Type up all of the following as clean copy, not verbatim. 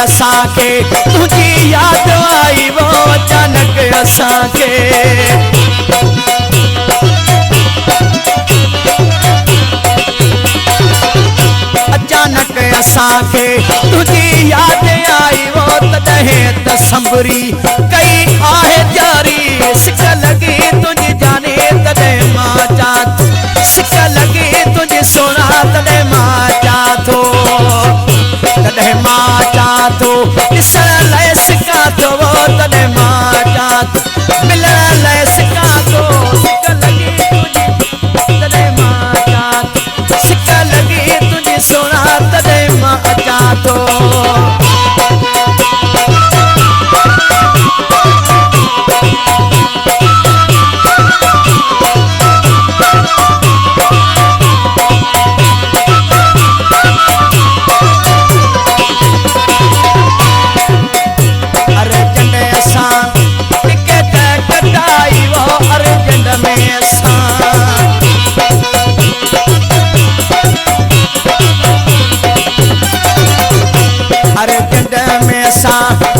असांखे तुझी याद आई वो अचानक असांखे अचानक असांखे तुझी याद आई वो तॾहिं त संभरी कई आहे जारी सिक लगी तुझी जाने तॾहिं मां चां सिक लगी तुझी सोना तॾहिं मां चां थो तॾहिं मां चां थो ॾिसण लाइ सिकां थो तॾहिं मां चां थो मिलण लाइ सिकां थो सिक लगी तुझी तॾहिं मां चां थो सिक लगी तुझी सोना तॾहिं मां अचां थो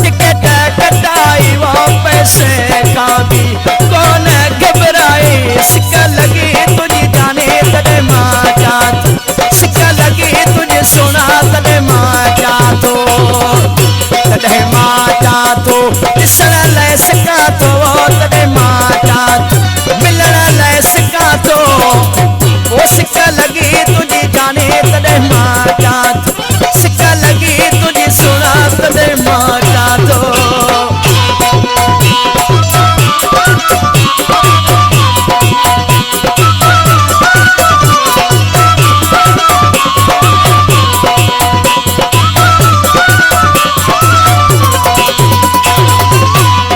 टिकट कटाई वो पैसे का भी कौन घबराए सिक लगी तुझी जाने तॾहिं मां चां थो सिक लगी तुझे सोना तॾहिं मां चां थो तॾहिं मां चां थो ॾिसण लाइ सिकां थो तॾहिं मां चां थो मिलण लाइ सिकां थो वो सिक लगी तुझी जाने तॾहिं मां चां थो सिक लगी तुझी सोना तॾहिं मां चां थो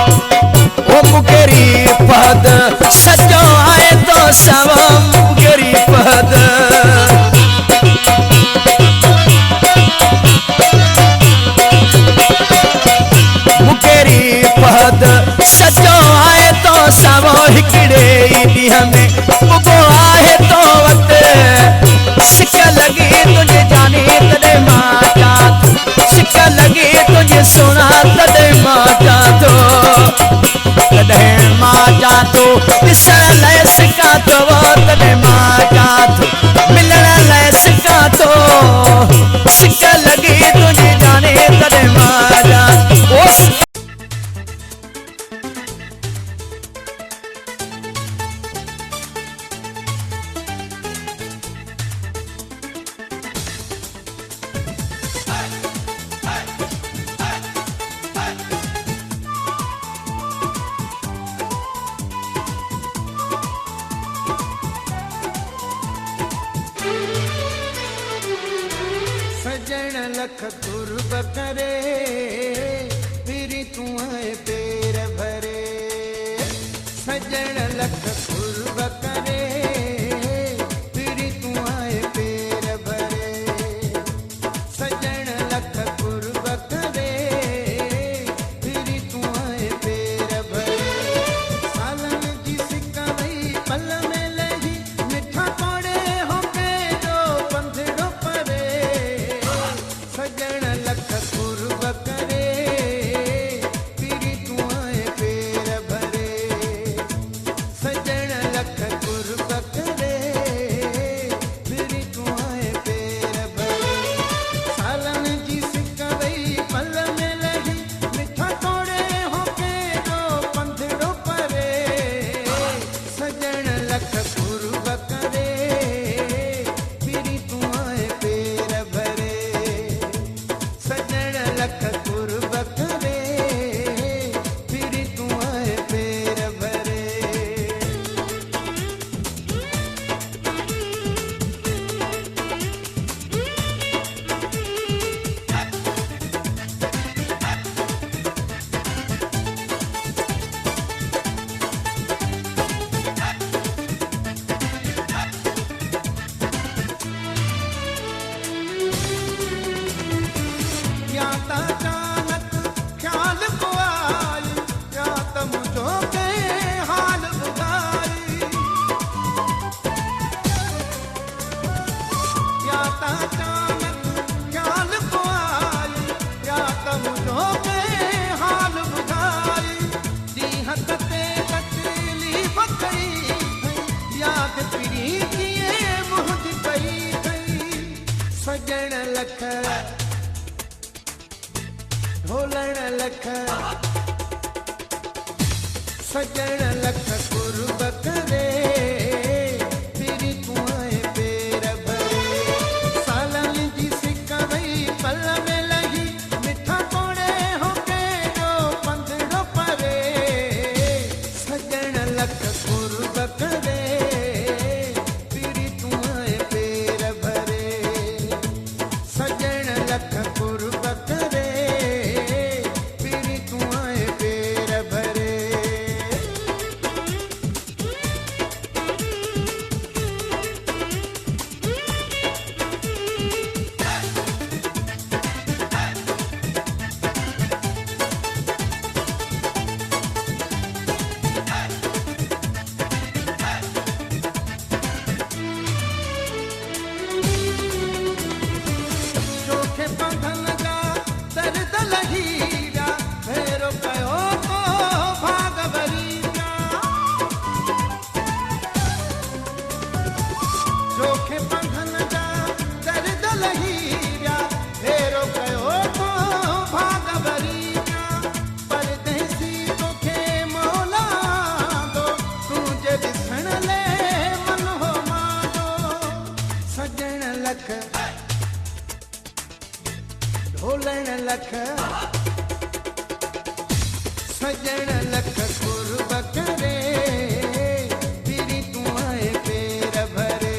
ओ मुकेरी पद सजो आए तो सब मुकेरी पद पद सचो आए तो सावो हिकड़े ॾींहं में उगो आहे तो वक़्त सिक लगी तुझे जाने तॾहिं मां चां थो सिक लगी तुझे सोना तॾहिं मां चां थो तॾहिं मां चां थो ॾिसण लाइ सिकां थो तॾहिं मां चां थो मिलण लाइ सिकां थो सिक लगी तुझे जाने तॾहिं मां चां थो सजण लख कुर्ब करे फिरी तू आए पेर भरे सजण लख कुर्ब करे फिरी तू आए पेर भरे सजण लख कुर्ब करे फिरी तू आए पेर भरे सालन जी सिका वई पल में लही मिठा कोड़े हो के जो पंधड़ो परे सजण लख कुर्ब करे फिरी तू आए पेर भरे सजण लख कुर्ब लख सजण लख कुर्ब करे फिरी तूं आए पेर भरे सालन जी सिक वई पल में लही मिठा कोड़े होके जो पंधड़ो परे सजण लख कुर्ब करे फिरी तूं आए पेर भरे सजण लख कुर्ब करे फिरी तूं आए पेर भरे चोखे बंधन जा दर्द लहीरा भेरो कयो तो भागवरीरा चोखे बंधन जा दर्द लहीरा भेरो कयो तो भागवरीरा परदेसी तोखे मौला दो तुझे ॾिसण ले मन हो मांदो सजण लख ढोलण लख सजण लख कुर्ब करे फिरी तूं आए पेर भरे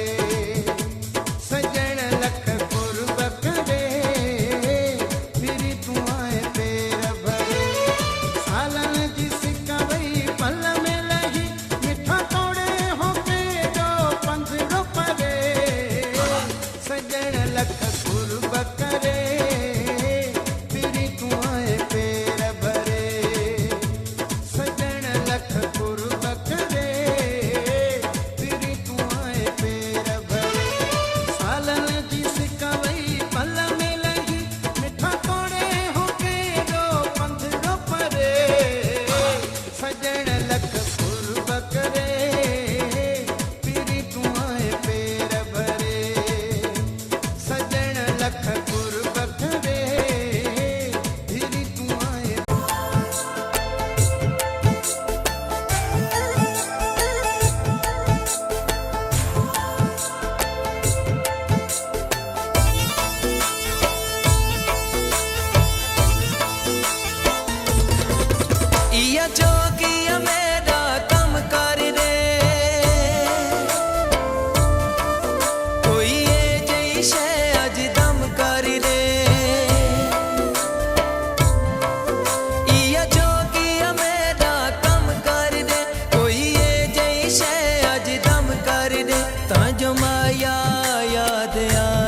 सजण लख कुर्ब करे फिरी तूं आए पेर भरे सालन जी सिक वई पल में लही मिठा तोड़े होके जो पंधड़ो परे सजण लख कुर्ब करे फिरी तूं आए पेर भरे सजण लख कुर्ब करे फिरी तूं आए पेर भरे सालन जी सिक वई पल में लही मिठा तोड़े होके जो पंधड़ो परे सजण लख कुर्ब करे फिरी तूं आए पेर भरे सजण लख कुर्ब करे फिरी तूं आए इया जोगिया मेरा कम कर रे कोई ये जई शे अज दम कर रे इया जोगिया मेरा कम कर रे कोई ये जई शे अज दम कर रे तां जो माया याद आ